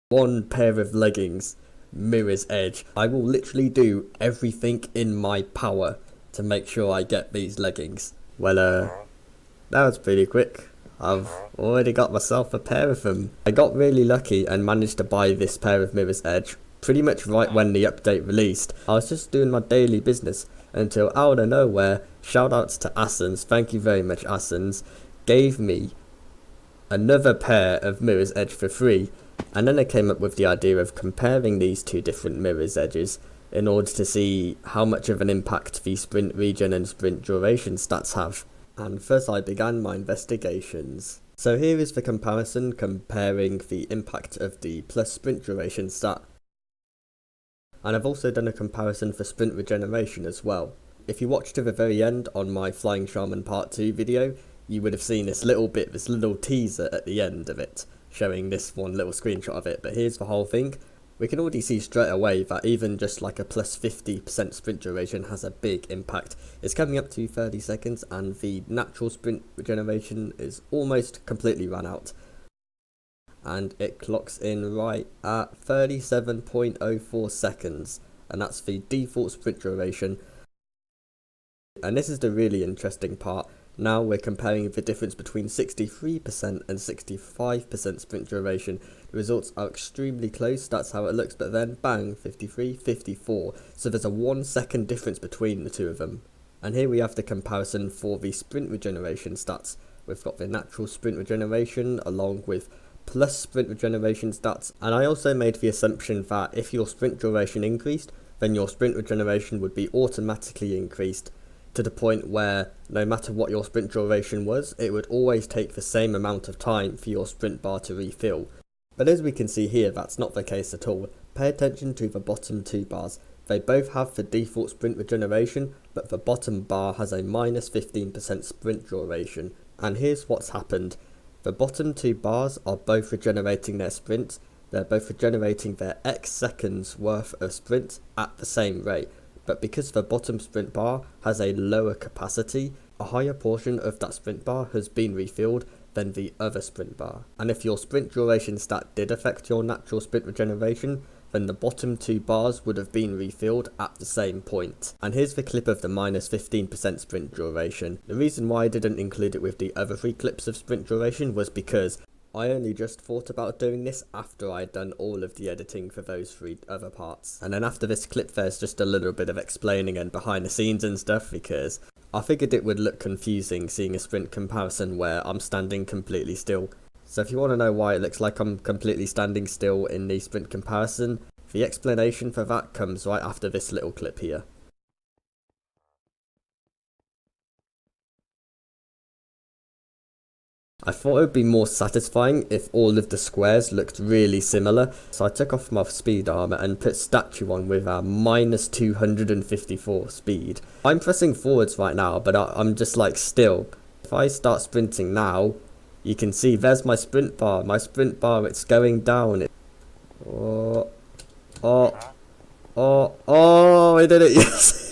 one pair of leggings, mirror's edge. I will literally do everything in my power to make sure I get these leggings. Well, that was pretty quick. I've already got myself a pair of them. I got really lucky and managed to buy this pair of mirror's edge pretty much right when the update released. I was just doing my daily business until out of nowhere, shoutouts to Assens, thank you very much Assens, gave me another pair of mirror's edge for free. And then I came up with the idea of comparing these two different mirror's edges in order to see how much of an impact the sprint regen and sprint duration stats have. And first I began my investigations. So here is the comparison comparing the impact of the plus sprint duration stat. And I've also done a comparison for sprint regeneration as well. If you watched to the very end on my Flying Shaman Part 2 video, you would have seen this little teaser at the end of it, showing this one little screenshot of it, but here's the whole thing. We can already see straight away that even just like a plus 50% sprint duration has a big impact. It's coming up to 30 seconds and the natural sprint regeneration is almost completely run out. And it clocks in right at 37.04 seconds, and that's the default sprint duration. And this is the really interesting part. Now we're comparing the difference between 63% and 65% sprint duration. The results are extremely close, that's how it looks, but then bang, 53, 54. So there's a 1 second difference between the two of them. And here we have the comparison for the sprint regeneration stats. We've got the natural sprint regeneration along with plus sprint regeneration stats. And I also made the assumption that if your sprint duration increased, then your sprint regeneration would be automatically increased, to the point where no matter what your sprint duration was, it would always take the same amount of time for your sprint bar to refill. But as we can see here, that's not the case at all. Pay attention to the bottom two bars. They both have the default sprint regeneration, but the bottom bar has a minus 15% sprint duration. And here's what's happened. The bottom two bars are both regenerating their sprints. They're both regenerating their X seconds worth of sprint at the same rate. But because the bottom sprint bar has a lower capacity, a higher portion of that sprint bar has been refilled than the other sprint bar. And if your sprint duration stat did affect your natural sprint regeneration, then the bottom two bars would have been refilled at the same point. And here's the clip of the minus 15% sprint duration. The reason why I didn't include it with the other three clips of sprint duration was because I only just thought about doing this after I'd done all of the editing for those three other parts. And then after this clip there's just a little bit of explaining and behind the scenes and stuff, because I figured it would look confusing seeing a sprint comparison where I'm standing completely still. So if you want to know why it looks like I'm completely standing still in the sprint comparison, the explanation for that comes right after this little clip here. I thought it would be more satisfying if all of the squares looked really similar, so I took off my speed armor and put statue on with a minus 254 speed. I'm pressing forwards right now, but I'm just like still. If I start sprinting now, you can see there's my sprint bar. My sprint bar, it's going down. Oh, I did it, yes!